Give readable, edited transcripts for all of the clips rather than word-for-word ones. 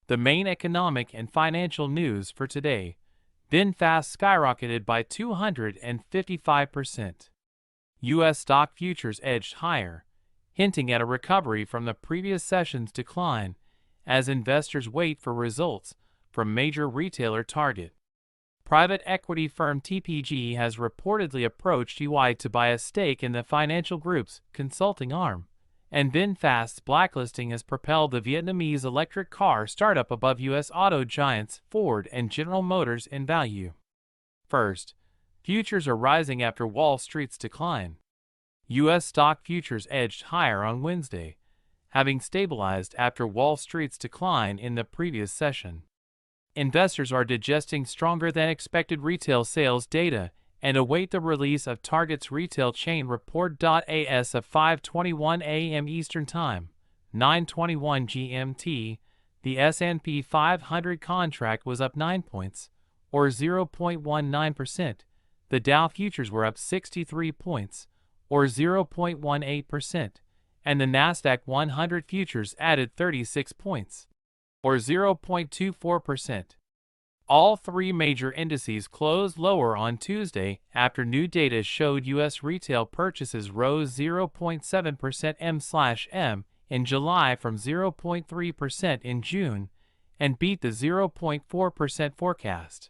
The main economic and financial news for today: VinFast skyrocketed by 255%. U.S. stock futures edged higher, hinting at a recovery from the previous session's decline as investors wait for results from major retailer Target. Private equity firm TPG has reportedly approached EY to buy a stake in the financial group's consulting arm, and VinFast's blacklisting has propelled the Vietnamese electric car startup above U.S. auto giants Ford and General Motors in value. First, futures are rising after Wall Street's decline. U.S. stock futures edged higher on Wednesday, having stabilized after Wall Street's decline in the previous session. Investors are digesting stronger-than-expected retail sales data and await the release of Target's retail chain report. As of 5:21 a.m. Eastern Time, 9:21 GMT, the S&P 500 contract was up 9 points, or 0.19%. The Dow futures were up 63 points, or 0.18%, and the Nasdaq 100 futures added 36 points, or 0.24%. All three major indices closed lower on Tuesday after new data showed U.S. retail purchases rose 0.7% M/M in July from 0.3% in June and beat the 0.4% forecast.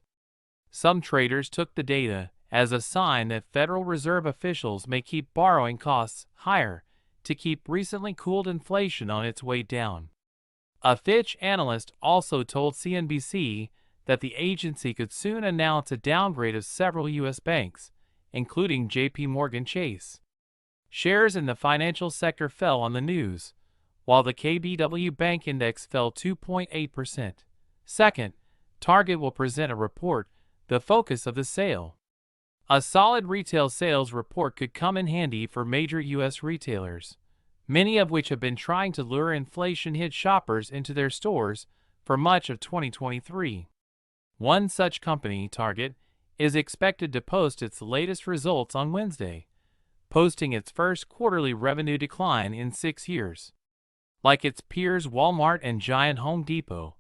Some traders took the data as a sign that Federal Reserve officials may keep borrowing costs higher to keep recently cooled inflation on its way down. A Fitch analyst also told CNBC that the agency could soon announce a downgrade of several U.S. banks, including J.P. Morgan Chase. Shares in the financial sector fell on the news, while the KBW Bank Index fell 2.8%. Second, Target will present a report, the focus of the sale. A solid retail sales report could come in handy for major U.S. retailers, many of which have been trying to lure inflation-hit shoppers into their stores for much of 2023. One such company, Target, is expected to post its latest results on Wednesday, posting its first quarterly revenue decline in 6 years. Like its peers Walmart and Giant Home Depot,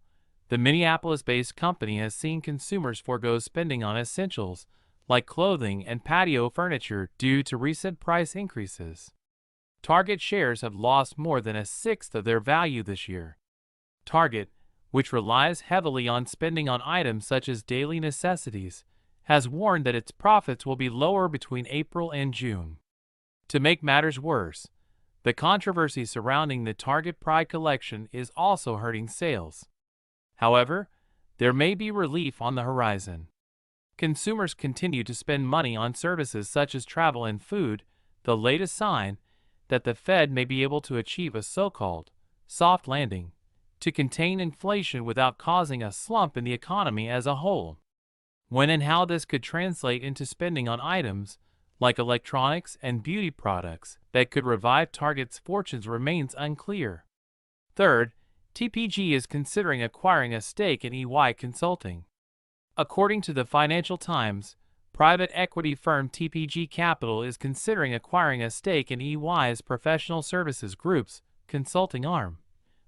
the Minneapolis-based company has seen consumers forego spending on essentials like clothing and patio furniture due to recent price increases. Target shares have lost more than a sixth of their value this year. Target, which relies heavily on spending on items such as daily necessities, has warned that its profits will be lower between April and June. To make matters worse, the controversy surrounding the Target Pride collection is also hurting sales. However, there may be relief on the horizon. Consumers continue to spend money on services such as travel and food, the latest sign that the Fed may be able to achieve a so-called soft landing to contain inflation without causing a slump in the economy as a whole. When and how this could translate into spending on items like electronics and beauty products that could revive Target's fortunes remains unclear. Third, TPG is considering acquiring a stake in EY Consulting. According to the Financial Times, private equity firm TPG Capital is considering acquiring a stake in EY's professional services group's consulting arm,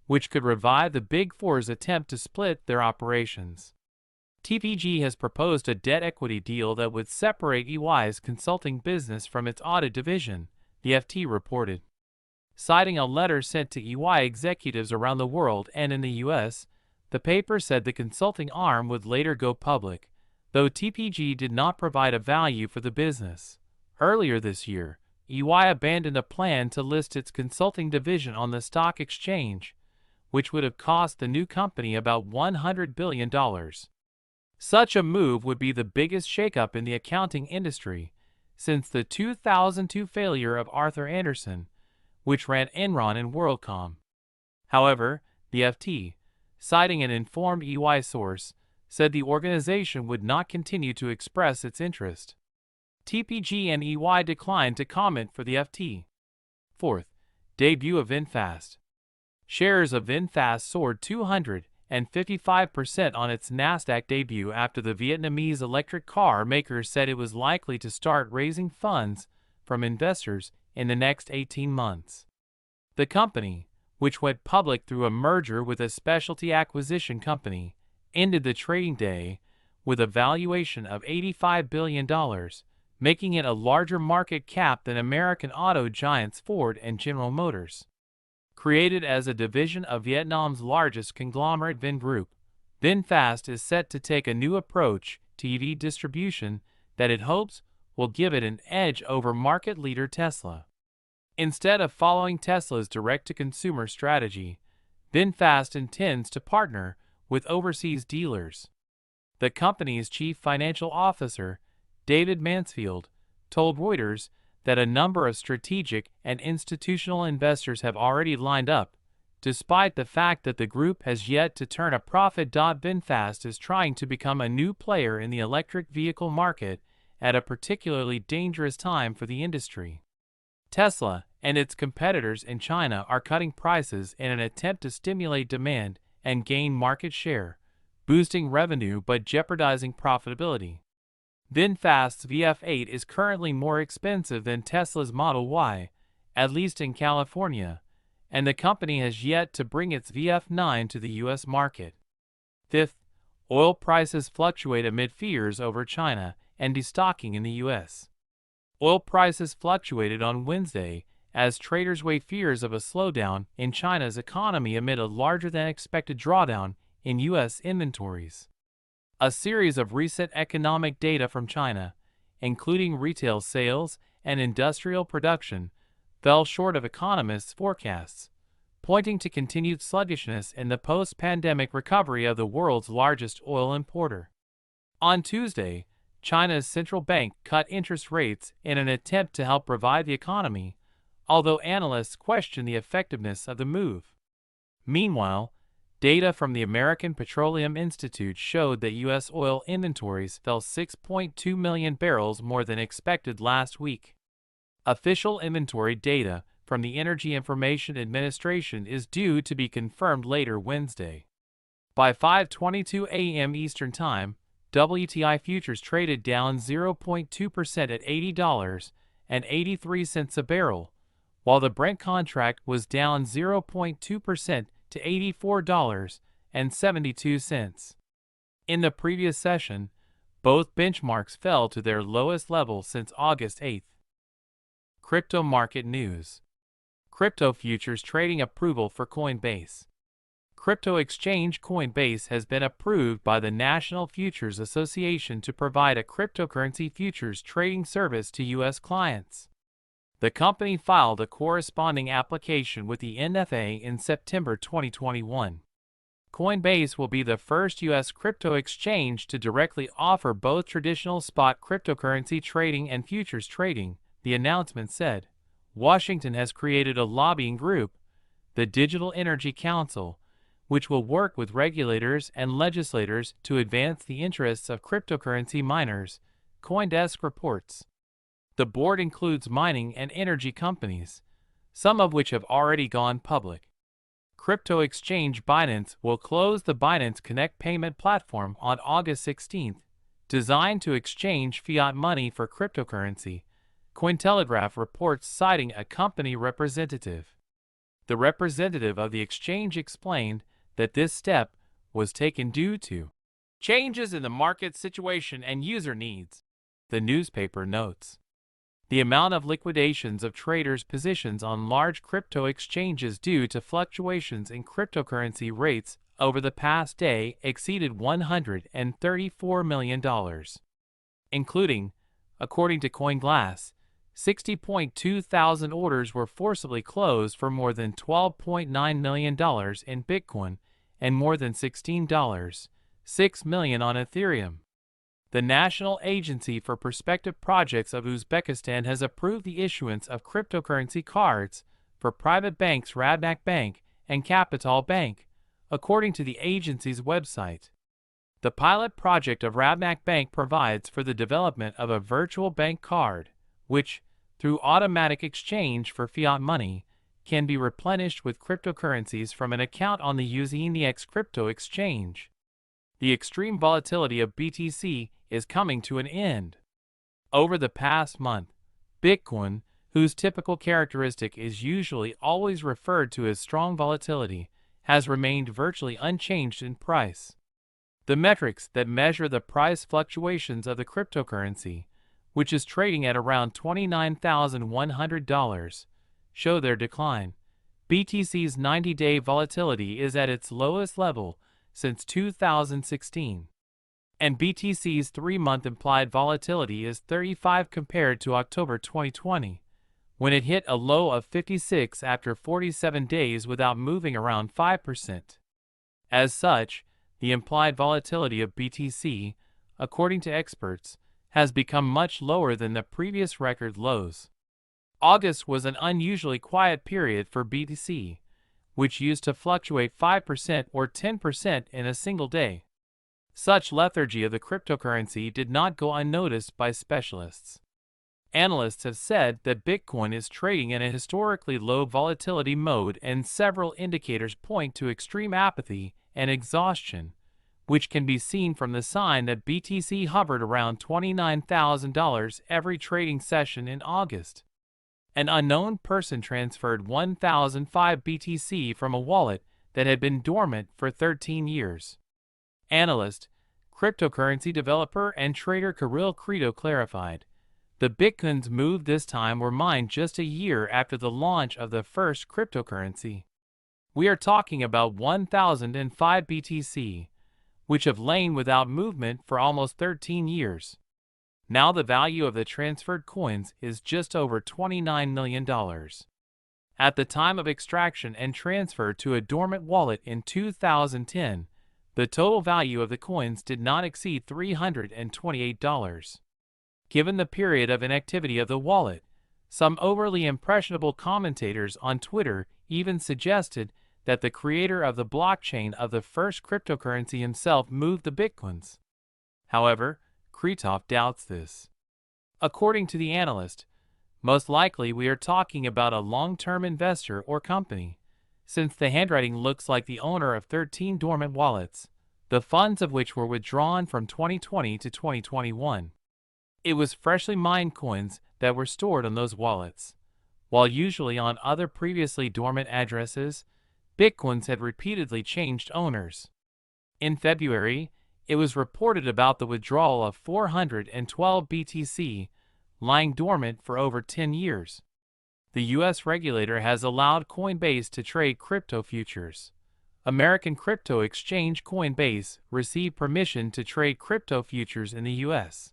which could revive the Big Four's attempt to split their operations. TPG has proposed a debt-equity deal that would separate EY's consulting business from its audit division, the FT reported. Citing a letter sent to EY executives around the world and in the U.S., the paper said the consulting arm would later go public, though TPG did not provide a value for the business. Earlier this year, EY abandoned a plan to list its consulting division on the stock exchange, which would have cost the new company about $100 billion. Such a move would be the biggest shakeup in the accounting industry since the 2002 failure of Arthur Andersen, which ran Enron and WorldCom. However, the FT, citing an informed EY source, said the organization would not continue to express its interest. TPG and EY declined to comment for the FT. Fourth, debut of VinFast. Shares of VinFast soared 255% on its Nasdaq debut after the Vietnamese electric car maker said it was likely to start raising funds from investors in the next 18 months. The company, which went public through a merger with a specialty acquisition company, ended the trading day with a valuation of $85 billion, making it a larger market cap than American auto giants Ford and General Motors. Created as a division of Vietnam's largest conglomerate Vingroup, VinFast is set to take a new approach to EV distribution that it hopes will give it an edge over market leader Tesla. Instead of following Tesla's direct-to-consumer strategy, VinFast intends to partner with overseas dealers. The company's chief financial officer, David Mansfield, told Reuters that a number of strategic and institutional investors have already lined up, despite the fact that the group has yet to turn a profit. VinFast is trying to become a new player in the electric vehicle market at a particularly dangerous time for the industry. Tesla and its competitors in China are cutting prices in an attempt to stimulate demand and gain market share, boosting revenue but jeopardizing profitability. VinFast's VF8 is currently more expensive than Tesla's Model Y, at least in California, and the company has yet to bring its VF9 to the U.S. market. Fifth, oil prices fluctuate amid fears over China and destocking in the U.S. Oil prices fluctuated on Wednesday as traders weigh fears of a slowdown in China's economy amid a larger-than-expected drawdown in U.S. inventories. A series of recent economic data from China, including retail sales and industrial production, fell short of economists' forecasts, pointing to continued sluggishness in the post-pandemic recovery of the world's largest oil importer. On Tuesday, China's central bank cut interest rates in an attempt to help revive the economy, although analysts question the effectiveness of the move. Meanwhile, data from the American Petroleum Institute showed that U.S. oil inventories fell 6.2 million barrels more than expected last week. Official inventory data from the Energy Information Administration is due to be confirmed later Wednesday. By 5:22 a.m. Eastern Time, WTI futures traded down 0.2% at $80.83 a barrel, while the Brent contract was down 0.2% to $84.72. In the previous session, both benchmarks fell to their lowest level since August 8. Crypto market news. Crypto futures trading approval for Coinbase. Crypto exchange Coinbase has been approved by the National Futures Association to provide a cryptocurrency futures trading service to U.S. clients. The company filed a corresponding application with the NFA in September 2021. Coinbase will be the first U.S. crypto exchange to directly offer both traditional spot cryptocurrency trading and futures trading, the announcement said. Washington has created a lobbying group, the Digital Energy Council, which will work with regulators and legislators to advance the interests of cryptocurrency miners, CoinDesk reports. The board includes mining and energy companies, some of which have already gone public. Crypto exchange Binance will close the Binance Connect payment platform on August 16, designed to exchange fiat money for cryptocurrency, Cointelegraph reports citing a company representative. The representative of the exchange explained that this step was taken due to changes in the market situation and user needs, the newspaper notes. The amount of liquidations of traders' positions on large crypto exchanges due to fluctuations in cryptocurrency rates over the past day exceeded $134 million, including, according to CoinGlass, 60.2 thousand orders were forcibly closed for more than $12.9 million in Bitcoin and more than $16.6 million on Ethereum. The National Agency for Prospective Projects of Uzbekistan has approved the issuance of cryptocurrency cards for private banks Rabnak Bank and Capital Bank, according to the agency's website. The pilot project of Rabnak Bank provides for the development of a virtual bank card, which, through automatic exchange for fiat money, can be replenished with cryptocurrencies from an account on the Uzbekistan crypto exchange. The extreme volatility of BTC is coming to an end. Over the past month, Bitcoin, whose typical characteristic is usually always referred to as strong volatility, has remained virtually unchanged in price. The metrics that measure the price fluctuations of the cryptocurrency, which is trading at around $29,100, show their decline. BTC's 90-day volatility is at its lowest level since 2016, and BTC's 3-month implied volatility is 35 compared to October 2020, when it hit a low of 56 after 47 days without moving around 5%. As such, the implied volatility of BTC, according to experts, has become much lower than the previous record lows. August was an unusually quiet period for BTC, which used to fluctuate 5% or 10% in a single day. Such lethargy of the cryptocurrency did not go unnoticed by specialists. Analysts have said that Bitcoin is trading in a historically low volatility mode, and several indicators point to extreme apathy and exhaustion, which can be seen from the sign that BTC hovered around $29,000 every trading session in August. An unknown person transferred 1,005 BTC from a wallet that had been dormant for 13 years. Analyst, cryptocurrency developer and trader Kirill Credo clarified, the Bitcoins moved this time were mined just a year after the launch of the first cryptocurrency. We are talking about 1,005 BTC, which have lain without movement for almost 13 years. Now the value of the transferred coins is just over $29 million. At the time of extraction and transfer to a dormant wallet in 2010, the total value of the coins did not exceed $328. Given the period of inactivity of the wallet, some overly impressionable commentators on Twitter even suggested that the creator of the blockchain of the first cryptocurrency himself moved the Bitcoins. However, Kretov doubts this. According to the analyst, most likely we are talking about a long-term investor or company, since the handwriting looks like the owner of 13 dormant wallets, the funds of which were withdrawn from 2020 to 2021. It was freshly mined coins that were stored on those wallets, while usually on other previously dormant addresses, Bitcoins had repeatedly changed owners. In February, it was reported about the withdrawal of 412 BTC, lying dormant for over 10 years. The U.S. regulator has allowed Coinbase to trade crypto futures. American crypto exchange Coinbase received permission to trade crypto futures in the U.S.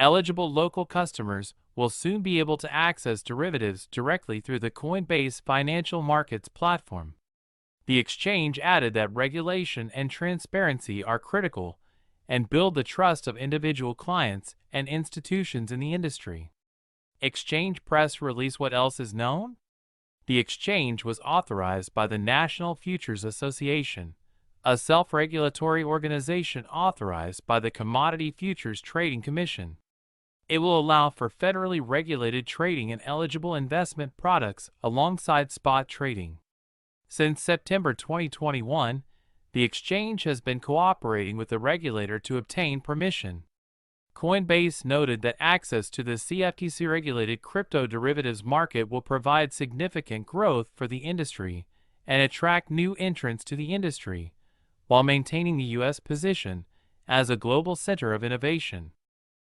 Eligible local customers will soon be able to access derivatives directly through the Coinbase Financial Markets platform. The exchange added that regulation and transparency are critical and build the trust of individual clients and institutions in the industry. Exchange press release. What else is known? The exchange was authorized by the National Futures Association, a self-regulatory organization authorized by the Commodity Futures Trading Commission. It will allow for federally regulated trading in eligible investment products alongside spot trading. Since September 2021, the exchange has been cooperating with the regulator to obtain permission. Coinbase noted that access to the CFTC-regulated crypto derivatives market will provide significant growth for the industry and attract new entrants to the industry, while maintaining the U.S. position as a global center of innovation.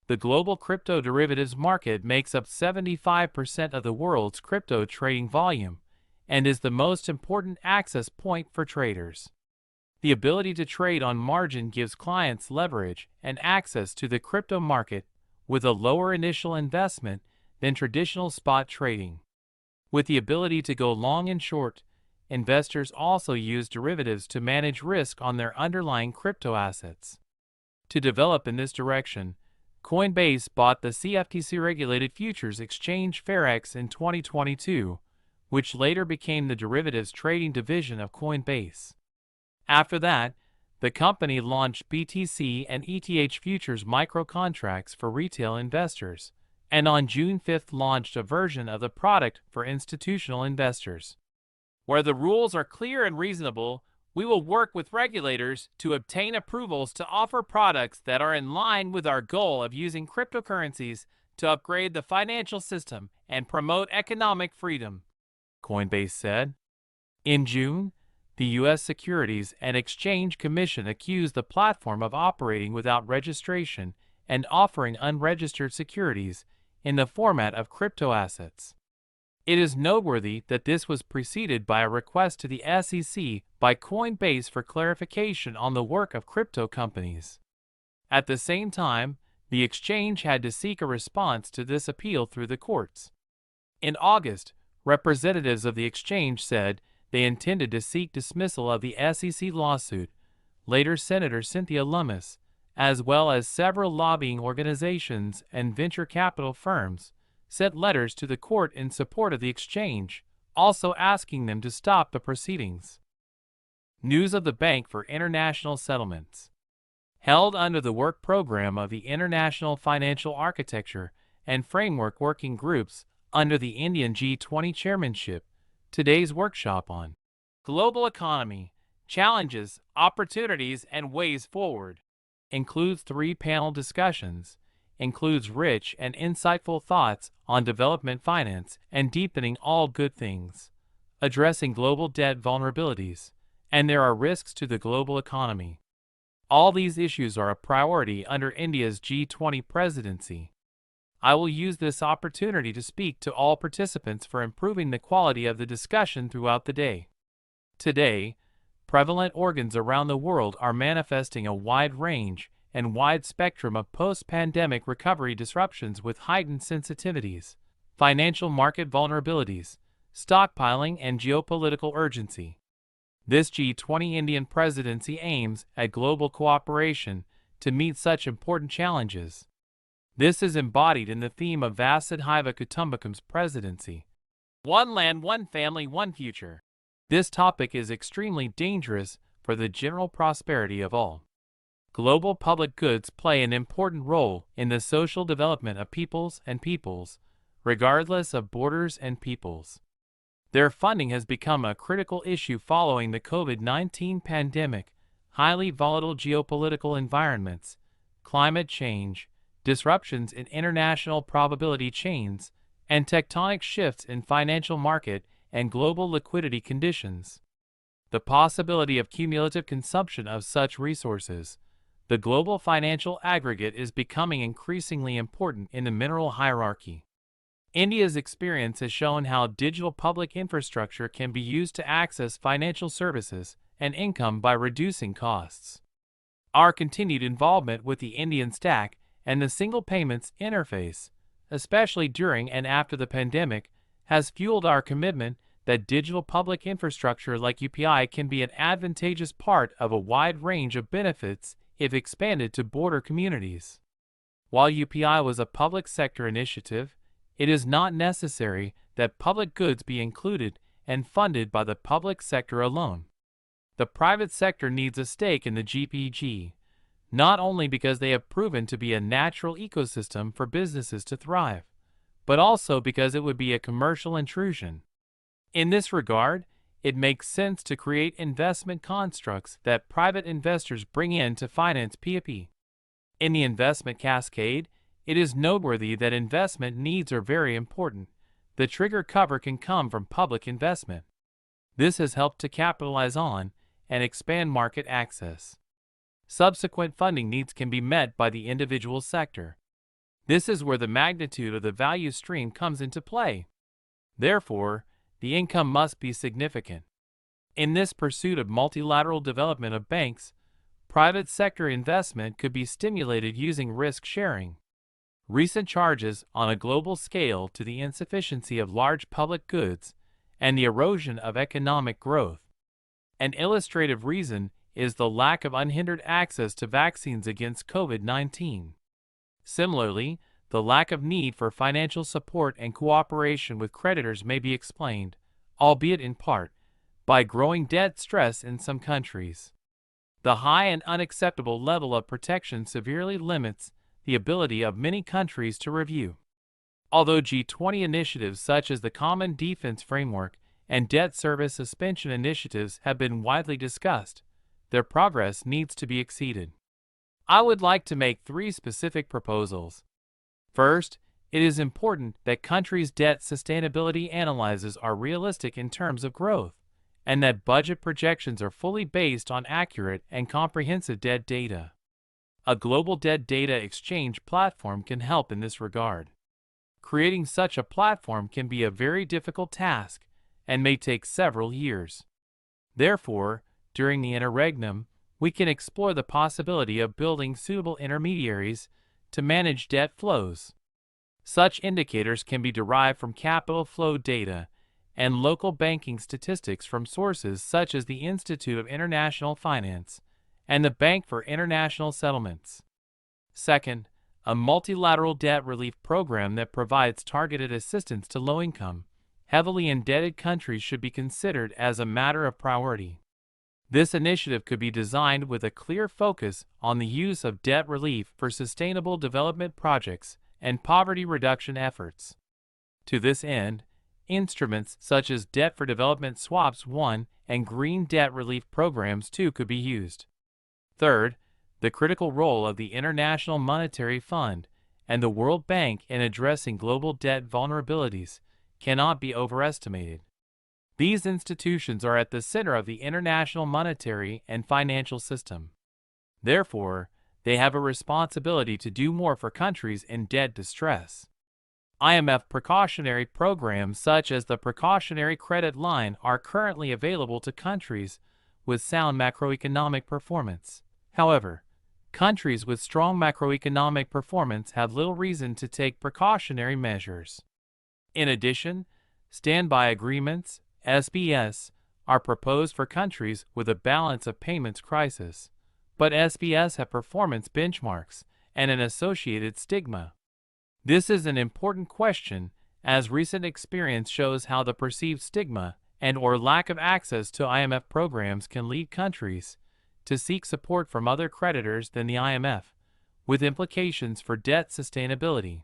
The global crypto derivatives market makes up 75% of the world's crypto trading volume and is the most important access point for traders. The ability to trade on margin gives clients leverage and access to the crypto market with a lower initial investment than traditional spot trading. With the ability to go long and short, investors also use derivatives to manage risk on their underlying crypto assets. To develop in this direction, Coinbase bought the CFTC-regulated futures exchange FairX in 2022, which later became the derivatives trading division of Coinbase. After that, the company launched BTC and ETH futures micro-contracts for retail investors, and on June 5 launched a version of the product for institutional investors. Where the rules are clear and reasonable, we will work with regulators to obtain approvals to offer products that are in line with our goal of using cryptocurrencies to upgrade the financial system and promote economic freedom, Coinbase said. In June, the U.S. Securities and Exchange Commission accused the platform of operating without registration and offering unregistered securities in the format of crypto assets. It is noteworthy that this was preceded by a request to the SEC by Coinbase for clarification on the work of crypto companies. At the same time, the exchange had to seek a response to this appeal through the courts. In August, representatives of the exchange said they intended to seek dismissal of the SEC lawsuit. Later, Senator Cynthia Lummis, as well as several lobbying organizations and venture capital firms, sent letters to the court in support of the exchange, also asking them to stop the proceedings. News of the Bank for International Settlements. Held under the work program of the International Financial Architecture and Framework Working Groups under the Indian G20 chairmanship, today's workshop on global economy, challenges, opportunities, and ways forward includes 3 panel discussions, includes rich and insightful thoughts on development finance and deepening all good things, addressing global debt vulnerabilities, and there are risks to the global economy. All these issues are a priority under India's G20 presidency. I will use this opportunity to speak to all participants for improving the quality of the discussion throughout the day. Today, prevalent organs around the world are manifesting a wide range and wide spectrum of post-pandemic recovery disruptions with heightened sensitivities, financial market vulnerabilities, stockpiling, and geopolitical urgency. This G20 Indian presidency aims at global cooperation to meet such important challenges. This is embodied in the theme of Vasudhaiva Kutumbakam's presidency. One land, one family, one future. This topic is extremely dangerous for the general prosperity of all. Global public goods play an important role in the social development of peoples and peoples, regardless of borders and peoples. Their funding has become a critical issue following the COVID-19 pandemic, highly volatile geopolitical environments, climate change, disruptions in international probability chains, and tectonic shifts in financial market and global liquidity conditions. The possibility of cumulative consumption of such resources, the global financial aggregate, is becoming increasingly important in the mineral hierarchy. India's experience has shown how digital public infrastructure can be used to access financial services and income by reducing costs. Our continued involvement with the Indian Stack and the single payments interface, especially during and after the pandemic, has fueled our commitment that digital public infrastructure like UPI can be an advantageous part of a wide range of benefits if expanded to border communities. While UPI was a public sector initiative, it is not necessary that public goods be included and funded by the public sector alone. The private sector needs a stake in the GPG, not only because they have proven to be a natural ecosystem for businesses to thrive, but also because it would be a commercial intrusion. In this regard, it makes sense to create investment constructs that private investors bring in to finance PIP. In the investment cascade, it is noteworthy that investment needs are very important. The trigger cover can come from public investment. This has helped to capitalize on and expand market access. Subsequent funding needs can be met by the individual sector. This is where the magnitude of the value stream comes into play. Therefore, the income must be significant. In this pursuit of multilateral development of banks, private sector investment could be stimulated using risk sharing. Recent charges on a global scale to the insufficiency of large public goods and the erosion of economic growth. An illustrative reason is the lack of unhindered access to vaccines against COVID-19. Similarly, the lack of need for financial support and cooperation with creditors may be explained, albeit in part, by growing debt stress in some countries. The high and unacceptable level of protection severely limits the ability of many countries to review. Although G20 initiatives such as the Common Defense Framework and debt service suspension initiatives have been widely discussed, their progress needs to be exceeded. I would like to make 3 specific proposals. First, It is important that countries' debt sustainability analyses are realistic in terms of growth, and that budget projections are fully based on accurate and comprehensive debt data. A global debt data exchange platform can help in this regard. Creating such a platform can be a very difficult task and may take several years. Therefore, during the interregnum, we can explore the possibility of building suitable intermediaries to manage debt flows. Such indicators can be derived from capital flow data and local banking statistics from sources such as the Institute of International Finance and the Bank for International Settlements. Second, a multilateral debt relief program that provides targeted assistance to low-income, heavily indebted countries should be considered as a matter of priority. This initiative could be designed with a clear focus on the use of debt relief for sustainable development projects and poverty reduction efforts. To this end, instruments such as Debt for Development Swaps 1 and Green Debt Relief Programs 2 could be used. Third, the critical role of the International Monetary Fund and the World Bank in addressing global debt vulnerabilities cannot be overestimated. These institutions are at the center of the international monetary and financial system. Therefore, they have a responsibility to do more for countries in debt distress. IMF precautionary programs such as the Precautionary Credit Line are currently available to countries with sound macroeconomic performance. However, countries with strong macroeconomic performance have little reason to take precautionary measures. In addition, standby agreements, SBS, are proposed for countries with a balance of payments crisis, but SBS have performance benchmarks and an associated stigma. This is an important question, as recent experience shows how the perceived stigma and/or lack of access to IMF programs can lead countries to seek support from other creditors than the IMF, with implications for debt sustainability.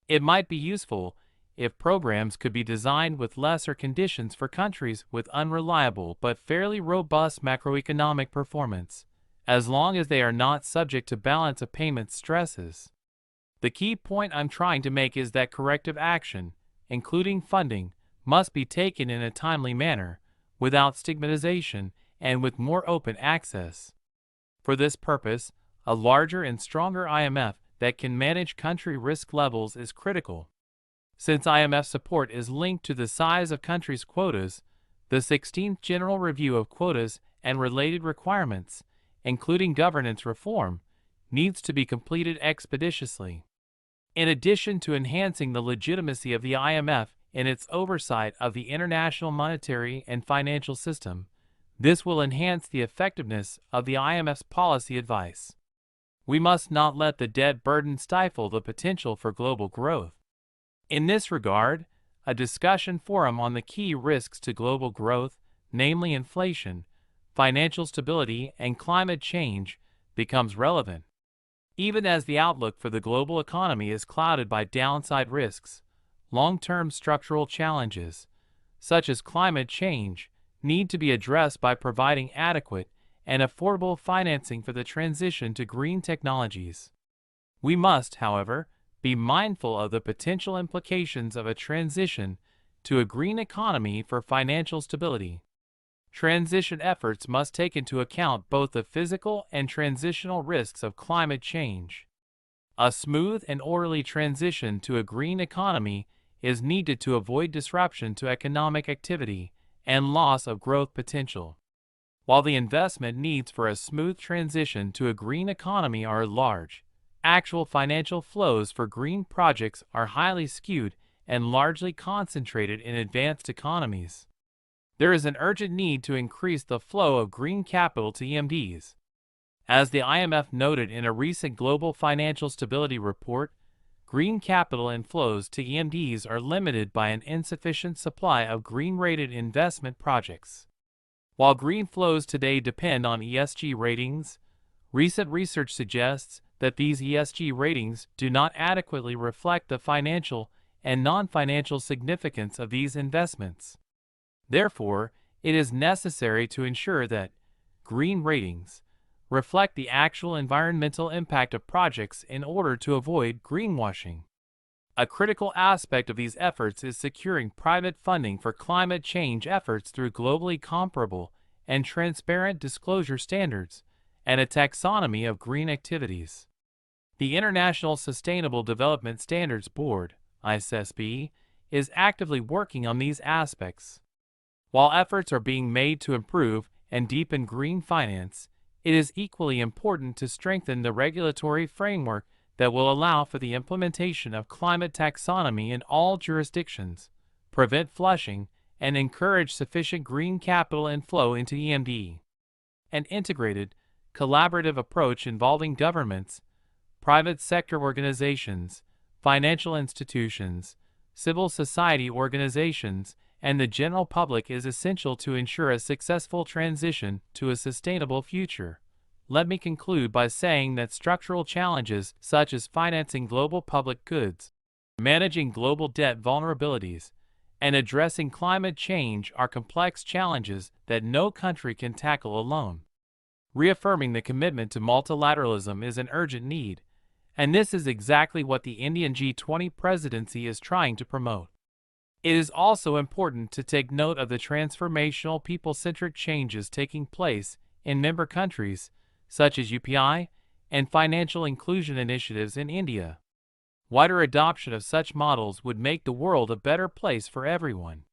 It might be useful if programs could be designed with lesser conditions for countries with unreliable but fairly robust macroeconomic performance, as long as they are not subject to balance of payments stresses. The key point I'm trying to make is that corrective action, including funding, must be taken in a timely manner, without stigmatization, and with more open access. For this purpose, a larger and stronger IMF that can manage country risk levels is critical. Since IMF support is linked to the size of countries' quotas, the 16th General Review of Quotas and related requirements, including governance reform, needs to be completed expeditiously. In addition to enhancing the legitimacy of the IMF in its oversight of the international monetary and financial system, this will enhance the effectiveness of the IMF's policy advice. We must not let the debt burden stifle the potential for global growth. In this regard, a discussion forum on the key risks to global growth, namely inflation, financial stability, and climate change, becomes relevant. Even as the outlook for the global economy is clouded by downside risks, long-term structural challenges, such as climate change, need to be addressed by providing adequate and affordable financing for the transition to green technologies. We must, however, be mindful of the potential implications of a transition to a green economy for financial stability. Transition efforts must take into account both the physical and transitional risks of climate change. A smooth and orderly transition to a green economy is needed to avoid disruption to economic activity and loss of growth potential. While the investment needs for a smooth transition to a green economy are large, actual financial flows for green projects are highly skewed and largely concentrated in advanced economies. There is an urgent need to increase the flow of green capital to EMDs. As the IMF noted in a recent Global Financial Stability Report, green capital inflows to EMDs are limited by an insufficient supply of green-rated investment projects. While green flows today depend on ESG ratings, recent research suggests that these ESG ratings do not adequately reflect the financial and non-financial significance of these investments. Therefore, it is necessary to ensure that green ratings reflect the actual environmental impact of projects in order to avoid greenwashing. A critical aspect of these efforts is securing private funding for climate change efforts through globally comparable and transparent disclosure standards and a taxonomy of green activities. The International Sustainable Development Standards Board, ISSB, is actively working on these aspects. While efforts are being made to improve and deepen green finance, it is equally important to strengthen the regulatory framework that will allow for the implementation of climate taxonomy in all jurisdictions, prevent flushing, and encourage sufficient green capital inflow into EMD. An integrated, collaborative approach involving governments, private sector organizations, financial institutions, civil society organizations, and the general public is essential to ensure a successful transition to a sustainable future. Let me conclude by saying that structural challenges such as financing global public goods, managing global debt vulnerabilities, and addressing climate change are complex challenges that no country can tackle alone. Reaffirming the commitment to multilateralism is an urgent need, and this is exactly what the Indian G20 presidency is trying to promote. It is also important to take note of the transformational people-centric changes taking place in member countries, such as UPI and financial inclusion initiatives in India. Wider adoption of such models would make the world a better place for everyone.